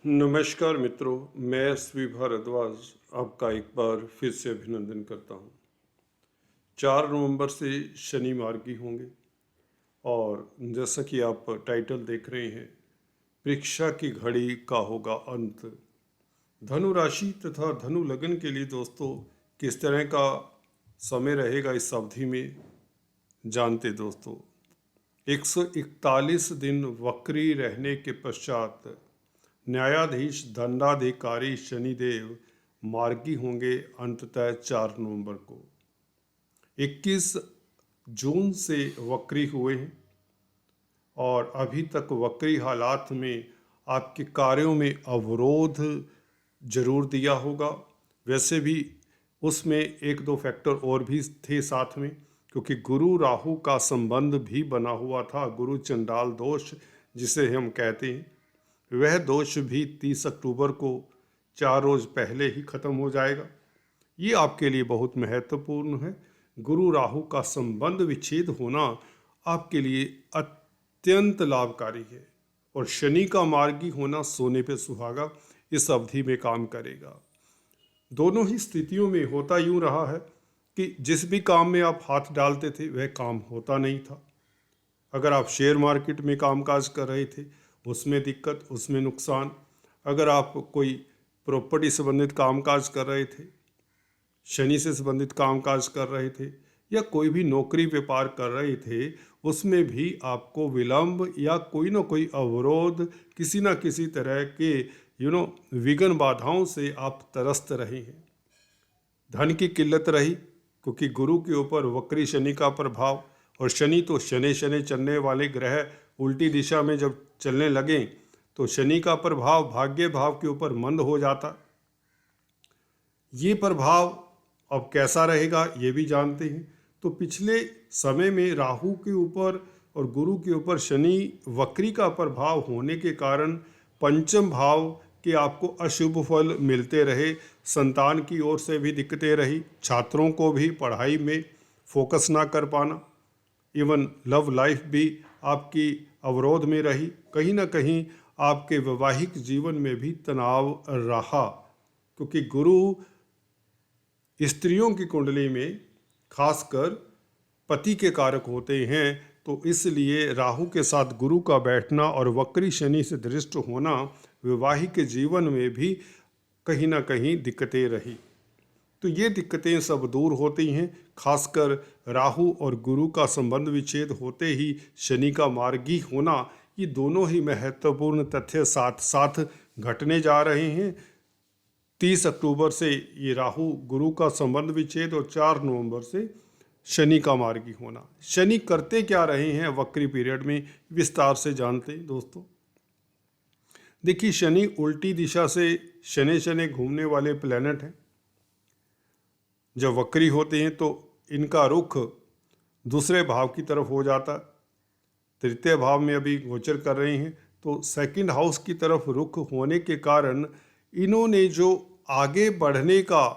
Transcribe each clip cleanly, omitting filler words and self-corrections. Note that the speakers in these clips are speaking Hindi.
नमस्कार मित्रों, मैं एसवी भारद्वाज आपका एक बार फिर से अभिनंदन करता हूँ। 4 नवंबर से शनि मार्गी होंगे और जैसा कि आप टाइटल देख रहे हैं, परीक्षा की घड़ी का होगा अंत। धनु राशि तथा धनु लग्न के लिए दोस्तों किस तरह का समय रहेगा इस अवधि में जानते दोस्तों। 141 दिन वक्री रहने के पश्चात न्यायाधीश दंडाधिकारी शनिदेव मार्गी होंगे अंततः 4 नवंबर को। 21 जून से वक्री हुए हैं और अभी तक वक्री हालात में आपके कार्यों में अवरोध जरूर दिया होगा। वैसे भी उसमें एक दो फैक्टर और भी थे साथ में, क्योंकि गुरु राहु का संबंध भी बना हुआ था। गुरु चंडाल दोष जिसे हम कहते हैं, वह दोष भी 30 अक्टूबर को 4 रोज पहले ही खत्म हो जाएगा। ये आपके लिए बहुत महत्वपूर्ण है। गुरु राहु का संबंध विच्छेद होना आपके लिए अत्यंत लाभकारी है और शनि का मार्गी होना सोने पे सुहागा इस अवधि में काम करेगा। दोनों ही स्थितियों में होता यूं रहा है कि जिस भी काम में आप हाथ डालते थे वह काम होता नहीं था। अगर आप शेयर मार्केट में कामकाज कर रहे थे उसमें दिक्कत, उसमें नुकसान। अगर आप कोई प्रॉपर्टी संबंधित कामकाज कर रहे थे, शनि से संबंधित कामकाज कर रहे थे, या कोई भी नौकरी व्यापार कर रहे थे, उसमें भी आपको विलंब या कोई ना कोई अवरोध किसी न किसी तरह के विघ्न बाधाओं से आप त्रस्त रहे हैं। धन की किल्लत रही क्योंकि गुरु के ऊपर वक्री शनि का प्रभाव, और शनि तो शनि शनि चलने वाले ग्रह उल्टी दिशा में जब चलने लगे तो शनि का प्रभाव भाग्य भाव के ऊपर मंद हो जाता। ये प्रभाव अब कैसा रहेगा ये भी जानते हैं। तो पिछले समय में राहु के ऊपर और गुरु के ऊपर शनि वक्री का प्रभाव होने के कारण पंचम भाव के आपको अशुभ फल मिलते रहे। संतान की ओर से भी दिक्कतें रही, छात्रों को भी पढ़ाई में फोकस ना कर पाना, इवन लव लाइफ भी आपकी अवरोध में रही। कहीं ना कहीं आपके वैवाहिक जीवन में भी तनाव रहा, क्योंकि गुरु स्त्रियों की कुंडली में खासकर पति के कारक होते हैं। तो इसलिए राहु के साथ गुरु का बैठना और वक्री शनि से दृष्ट होना वैवाहिक जीवन में भी कहीं ना कहीं दिक्कतें रही। तो ये दिक्कतें सब दूर होती हैं। खासकर राहु और गुरु का संबंध विच्छेद होते ही शनि का मार्गी होना, ये दोनों ही महत्वपूर्ण तथ्य साथ साथ घटने जा रहे हैं। 30 अक्टूबर से ये राहु गुरु का संबंध विच्छेद और 4 नवंबर से शनि का मार्गी होना। शनि करते क्या रहे हैं वक्री पीरियड में, विस्तार से जानते हैं दोस्तों। देखिए, शनि उल्टी दिशा से शनि शनि घूमने वाले प्लैनेट हैं। जब वक्री होते हैं तो इनका रुख दूसरे भाव की तरफ हो जाता। तृतीय भाव में अभी गोचर कर रहे हैं, तो सेकंड हाउस की तरफ रुख होने के कारण इन्होंने जो आगे बढ़ने का,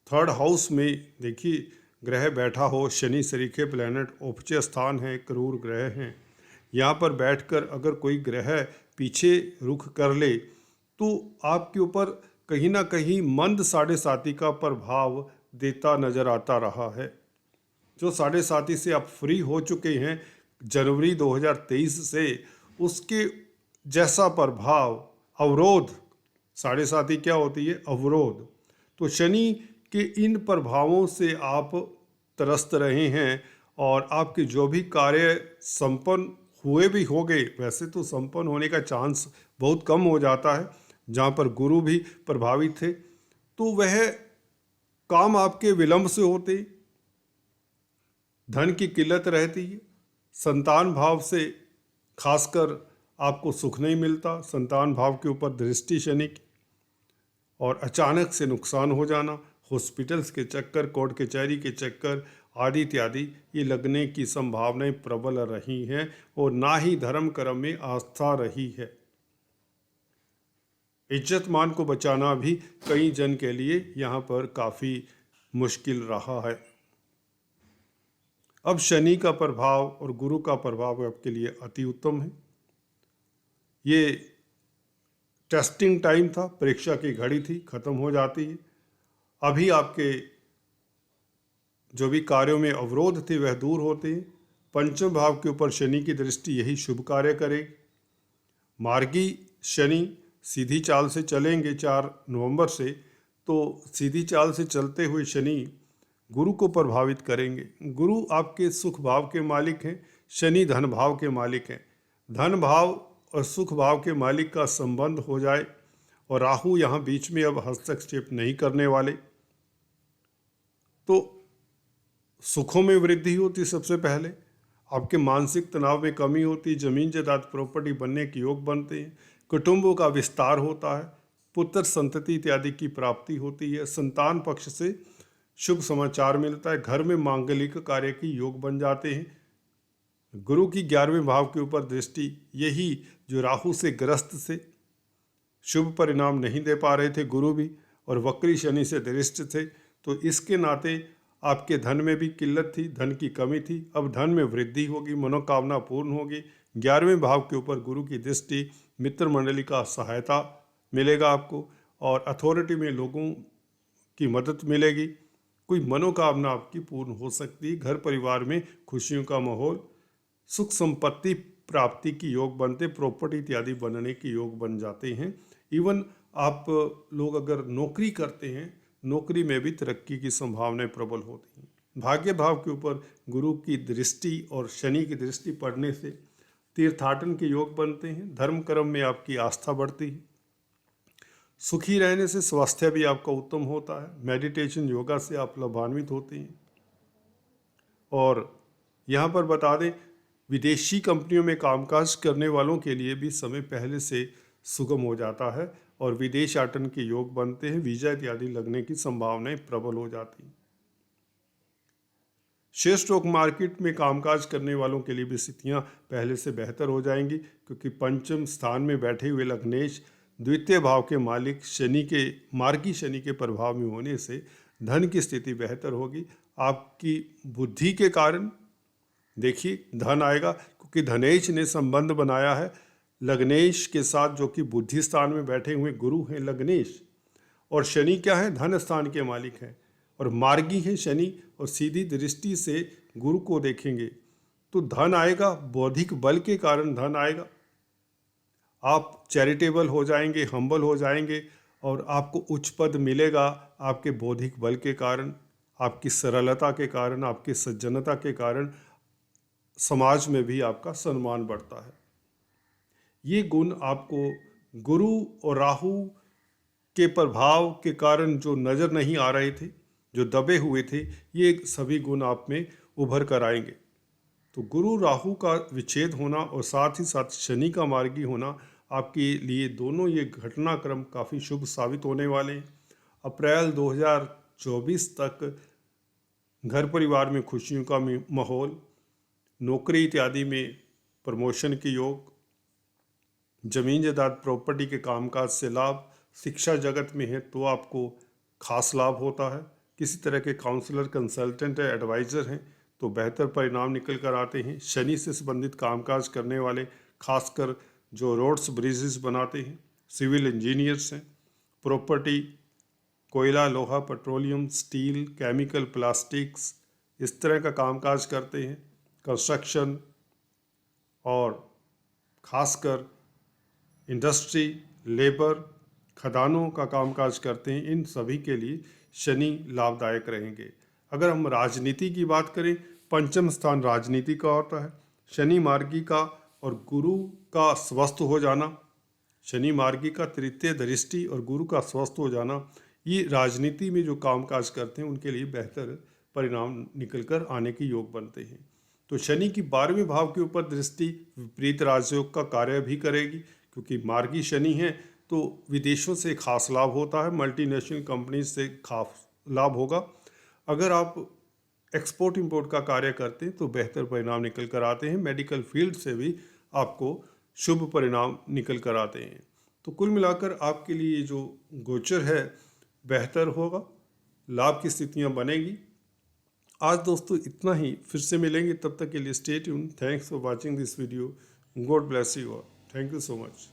थर्ड हाउस में देखिए ग्रह बैठा हो, शनि सरीखे प्लैनेट उपचय स्थान है, क्रूर ग्रह हैं। यहाँ पर बैठकर अगर कोई ग्रह पीछे रुख कर ले तो आपके ऊपर कहीं ना कहीं मंद साढ़े साथी का प्रभाव देता नजर आता रहा है। जो साढ़े साथी से आप फ्री हो चुके हैं जनवरी 2023 से, उसके जैसा प्रभाव, अवरोध, साढ़े साथी क्या होती है? अवरोध। तो शनि के इन प्रभावों से आप त्रस्त रहे हैं और आपके जो भी कार्य संपन्न हुए भी हो गए, वैसे तो संपन्न होने का चांस बहुत कम हो जाता है जहाँ पर गुरु भी प्रभावित थे, तो वह काम आपके विलंब से होते। धन की किल्लत रहती है, संतान भाव से खासकर आपको सुख नहीं मिलता, संतान भाव के ऊपर दृष्टि शनि की, और अचानक से नुकसान हो जाना, हॉस्पिटल्स के चक्कर, कोर्ट कचहरी के चक्कर आदि इत्यादि, ये लगने की संभावनाएं प्रबल रही हैं और ना ही धर्म कर्म में आस्था रही है। इज्जत मान को बचाना भी कई जन के लिए यहाँ पर काफ़ी मुश्किल रहा है। अब शनि का प्रभाव और गुरु का प्रभाव आपके लिए अति उत्तम है। ये टेस्टिंग टाइम था, परीक्षा की घड़ी थी, खत्म हो जाती है। अभी आपके जो भी कार्यों में अवरोध थे वह दूर होते हैं। पंचम भाव के ऊपर शनि की दृष्टि यही शुभ कार्य करेगी। मार्गी शनि सीधी चाल से चलेंगे 4 नवंबर से, तो सीधी चाल से चलते हुए शनि गुरु को प्रभावित करेंगे। गुरु आपके सुख भाव के मालिक हैं, शनि धन भाव के मालिक हैं। धन भाव और सुख भाव के मालिक का संबंध हो जाए और राहु यहाँ बीच में अब हस्तक्षेप नहीं करने वाले, तो सुखों में वृद्धि होती। सबसे पहले आपके मानसिक तनाव में कमी होती, जमीन जायदाद प्रॉपर्टी बनने के योग बनते हैं, कुटुंबों का विस्तार होता है, पुत्र संतति इत्यादि की प्राप्ति होती है, संतान पक्ष से शुभ समाचार मिलता है, घर में मांगलिक कार्य की योग बन जाते हैं। गुरु की 11वें भाव के ऊपर दृष्टि, यही जो राहु से ग्रस्त से शुभ परिणाम नहीं दे पा रहे थे गुरु भी, और वक्री शनि से दृष्ट थे, तो इसके नाते आपके धन में भी किल्लत थी, धन की कमी थी। अब धन में वृद्धि होगी, मनोकामना पूर्ण होगी। 11वें भाव के ऊपर गुरु की दृष्टि, मित्र मंडली का सहायता मिलेगा आपको, और अथॉरिटी में लोगों की मदद मिलेगी। कोई मनोकामना आपकी पूर्ण हो सकती है। घर परिवार में खुशियों का माहौल, सुख संपत्ति प्राप्ति की योग बनते, प्रॉपर्टी इत्यादि बनने के योग बन जाते हैं। इवन आप लोग अगर नौकरी करते हैं, नौकरी में भी तरक्की की संभावनाएं प्रबल होती हैं। भाग्य भाव के ऊपर गुरु की दृष्टि और शनि की दृष्टि पड़ने से तीर्थाटन के योग बनते हैं। धर्म कर्म में आपकी आस्था बढ़ती है। सुखी रहने से स्वास्थ्य भी आपका उत्तम होता है। मेडिटेशन योगा से आप लाभान्वित होते हैं। और यहाँ पर बता दें, विदेशी कंपनियों में कामकाज करने वालों के लिए भी समय पहले से सुगम हो जाता है और विदेश आटन के योग बनते हैं। वीजा इत्यादि लगने की संभावनाएं प्रबल हो जाती हैं। शेयर स्टॉक मार्केट में कामकाज करने वालों के लिए भी स्थितियां पहले से बेहतर हो जाएंगी, क्योंकि पंचम स्थान में बैठे हुए लग्नेश द्वितीय भाव के मालिक शनि के, मार्गी शनि के प्रभाव में होने से धन की स्थिति बेहतर होगी। आपकी बुद्धि के कारण देखिए धन आएगा, क्योंकि धनेश ने संबंध बनाया है लग्नेश के साथ, जो कि बुद्धि स्थान में बैठे हुए गुरु हैं लग्नेश, और शनि क्या है, धन स्थान के मालिक हैं, और मार्गी है शनि, और सीधी दृष्टि से गुरु को देखेंगे तो धन आएगा। बौद्धिक बल के कारण धन आएगा। आप चैरिटेबल हो जाएंगे, हम्बल हो जाएंगे, और आपको उच्च पद मिलेगा आपके बौद्धिक बल के कारण, आपकी सरलता के कारण, आपकी सज्जनता के कारण समाज में भी आपका सम्मान बढ़ता है। ये गुण आपको गुरु और राहु के प्रभाव के कारण जो नज़र नहीं आ रहे थे, जो दबे हुए थे, ये सभी गुण आप में उभर कर आएंगे। तो गुरु राहु का विच्छेद होना और साथ ही साथ शनि का मार्गी होना आपके लिए दोनों ये घटनाक्रम काफ़ी शुभ साबित होने वाले हैं। अप्रैल 2024 तक घर परिवार में खुशियों का माहौल, नौकरी इत्यादि में प्रमोशन के योग, जमीन जायदाद प्रॉपर्टी के कामकाज से लाभ, शिक्षा जगत में है तो आपको खास लाभ होता है। किसी तरह के काउंसलर, कंसल्टेंट या एडवाइज़र हैं तो बेहतर परिणाम निकल कर आते हैं। शनि से संबंधित कामकाज करने वाले, खासकर जो रोड्स ब्रिजेस बनाते हैं, सिविल इंजीनियर्स हैं, प्रॉपर्टी, कोयला, लोहा, पेट्रोलियम, स्टील, केमिकल, प्लास्टिक्स, इस तरह का कामकाज करते हैं, कंस्ट्रक्शन और खासकर इंडस्ट्री, लेबर, खदानों का कामकाज करते हैं, इन सभी के लिए शनि लाभदायक रहेंगे। अगर हम राजनीति की बात करें, पंचम स्थान राजनीति का होता है। शनि मार्गी का और गुरु का स्वस्थ हो जाना, शनि मार्गी का तृतीय दृष्टि और गुरु का स्वस्थ हो जाना, ये राजनीति में जो कामकाज करते हैं उनके लिए बेहतर परिणाम निकल कर आने के योग बनते हैं। तो शनि की 12वें भाव के ऊपर दृष्टि विपरीत राजयोग का कार्य भी करेगी, क्योंकि मार्गी शनि है तो विदेशों से खास लाभ होता है, मल्टीनेशनल कंपनीज से खास लाभ होगा। अगर आप एक्सपोर्ट इंपोर्ट का कार्य करते हैं तो बेहतर परिणाम निकल कर आते हैं। मेडिकल फील्ड से भी आपको शुभ परिणाम निकल कर आते हैं। तो कुल मिलाकर आपके लिए जो गोचर है बेहतर होगा, लाभ की स्थितियां बनेगी। आज दोस्तों इतना ही, फिर से मिलेंगे, तब तक के लिए stay tune. Thanks for watching this video. God bless you all. Thank you so much.